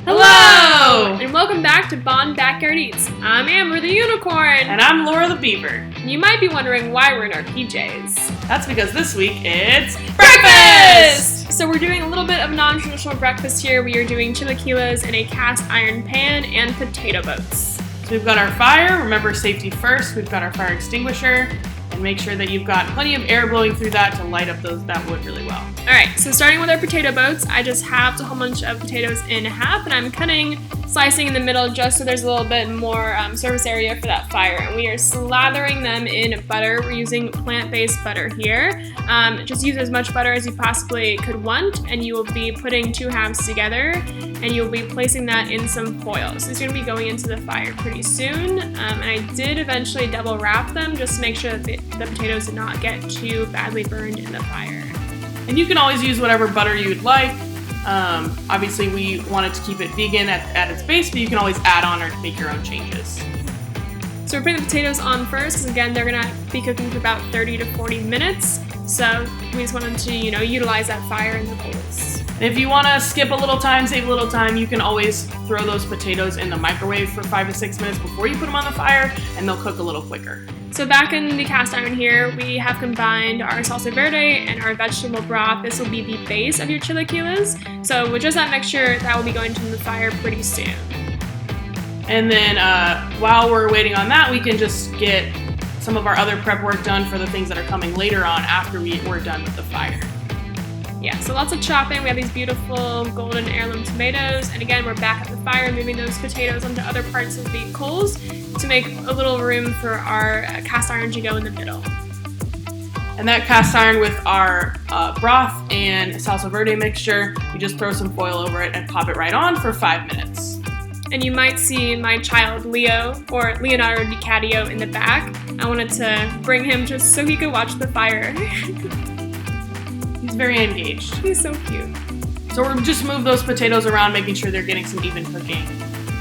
Hello! And welcome back to Baun Backyard Eats. I'm Amber the Unicorn. And I'm Laura the Beaver. You might be wondering why we're in our PJs. That's because this week it's breakfast! So we're doing a little bit of non-traditional breakfast here. We are doing chilaquiles in a cast iron pan and potato boats. So we've got our fire. Remember, safety first. We've got our fire extinguisher. And make sure that you've got plenty of air blowing through that to light up that wood really well. Alright, so starting with our potato boats, I just halved a whole bunch of potatoes in half, and I'm slicing in the middle just so there's a little bit more surface area for that fire. And we are slathering them in butter. We're using plant-based butter here. Just use as much butter as you possibly could want, and you will be putting two halves together, and you'll be placing that in some foil. So it's going to be going into the fire pretty soon. And I did eventually double wrap them just to make sure that the potatoes did not get too badly burned in the fire. And you can always use whatever butter you'd like. Obviously, we wanted to keep it vegan at its base, but you can always add on or make your own changes. So we're putting the potatoes on first, because again, they're going to be cooking for about 30 to 40 minutes. So we just wanted to, utilize that fire in the coals. And if you want to skip a little time, save a little time, you can always throw those potatoes in the microwave for 5 to 6 minutes before you put them on the fire, and they'll cook a little quicker. So back in the cast iron here, we have combined our salsa verde and our vegetable broth. This will be the base of your chilaquiles. So with just that mixture, that will be going to the fire pretty soon. And then while we're waiting on that, we can just get some of our other prep work done for the things that are coming later on after we're done with the fire. Yeah, so lots of chopping. We have these beautiful golden heirloom tomatoes. And again, we're back at the fire, moving those potatoes onto other parts of the coals to make a little room for our cast iron to go in the middle. And that cast iron with our broth and salsa verde mixture, you just throw some foil over it and pop it right on for 5 minutes. And you might see my child Leo, or Leonardo DiCaprio, in the back. I wanted to bring him just so he could watch the fire. He's very engaged. He's so cute. So we're just move those potatoes around, making sure they're getting some even cooking.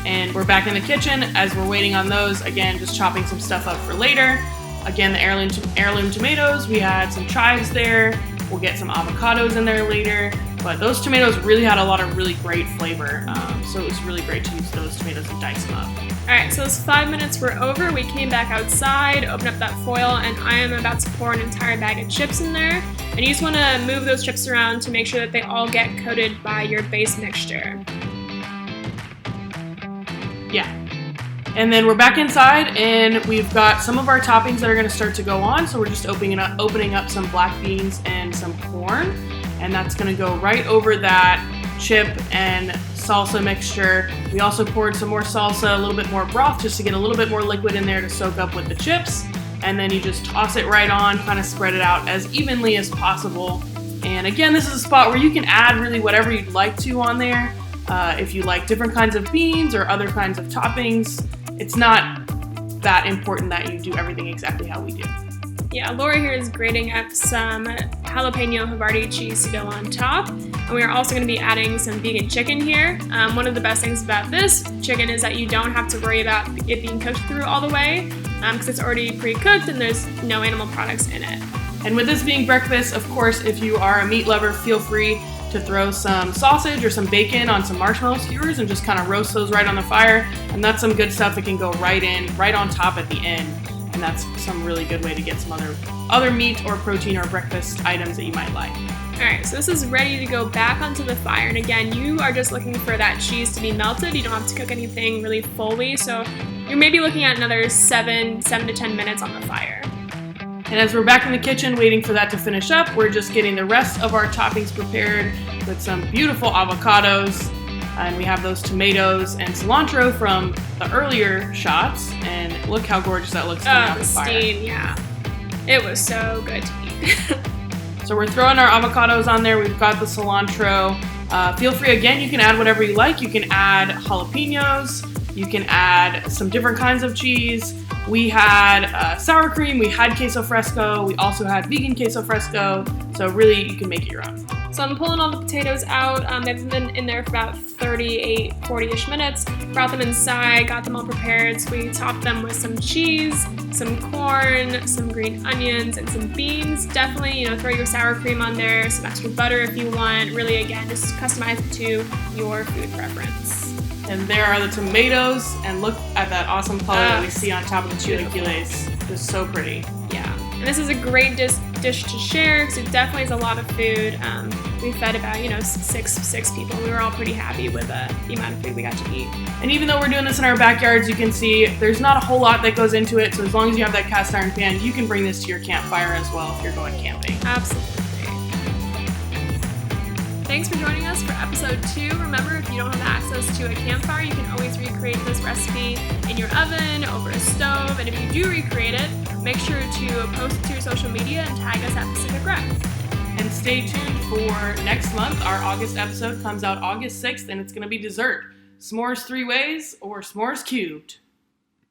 And we're back in the kitchen as we're waiting on those. Again, just chopping some stuff up for later. Again, the heirloom tomatoes, we had some chives there. We'll get some avocados in there later. But those tomatoes really had a lot of really great flavor. So it was really great to use those tomatoes and dice them up. Alright, so those 5 minutes were over. We came back outside, opened up that foil, and I am about to pour an entire bag of chips in there. And you just want to move those chips around to make sure that they all get coated by your base mixture. Yeah. And then we're back inside, and we've got some of our toppings that are going to start to go on. So we're just opening up some black beans and some corn. And that's going to go right over that chip and salsa mixture. We also poured some more salsa, a little bit more broth, just to get a little bit more liquid in there to soak up with the chips. And then you just toss it right on, kind of spread it out as evenly as possible. And again, this is a spot where you can add really whatever you'd like to on there. If you like different kinds of beans or other kinds of toppings, it's not that important that you do everything exactly how we do. Yeah, Laura here is grating up some Jalapeño Havarti cheese to go on top. And we are also going to be adding some vegan chicken here. One of the best things about this chicken is that you don't have to worry about it being cooked through all the way, because it's already pre-cooked and there's no animal products in it. And with this being breakfast, of course, if you are a meat lover, feel free to throw some sausage or some bacon on some marshmallow skewers and just kind of roast those right on the fire. And that's some good stuff that can go right on top at the end. And that's some really good way to get some other meat or protein or breakfast items that you might like. Alright, so this is ready to go back onto the fire. And again, you are just looking for that cheese to be melted. You don't have to cook anything really fully. So you're maybe looking at another 7 to 10 minutes on the fire. And as we're back in the kitchen waiting for that to finish up, we're just getting the rest of our toppings prepared with some beautiful avocados. And we have those tomatoes and cilantro from the earlier shots. And look how gorgeous that looks coming out the fire. Steam, yeah. It was so good to eat. So we're throwing our avocados on there. We've got the cilantro. Feel free, again, you can add whatever you like. You can add jalapenos. You can add some different kinds of cheese. We had sour cream. We had queso fresco. We also had vegan queso fresco. So really, you can make it your own. So I'm pulling all the potatoes out. They've been in there for about 38, 40-ish minutes. Brought them inside, got them all prepared. So we topped them with some cheese, some corn, some green onions, and some beans. Definitely, throw your sour cream on there, some extra butter if you want. Really, again, just customize it to your food preference. And there are the tomatoes, and look at that awesome color that we see on top of the chilaquiles. Just so pretty. Yeah, and this is a great dish to share because it definitely is a lot of food. We fed about, six people. We were all pretty happy with the amount of food we got to eat. And even though we're doing this in our backyards, you can see there's not a whole lot that goes into it. So as long as you have that cast iron pan, you can bring this to your campfire as well if you're going camping. Absolutely. Thanks for joining us for episode 2. Remember, if you don't have access to a campfire, you can always recreate this recipe in your oven, over a stove, and if you do recreate it, make sure to post it to your social media and tag us at Pacific Rec. And stay tuned for next month. Our August episode comes out August 6th, and it's going to be dessert. S'mores 3 ways or s'mores cubed.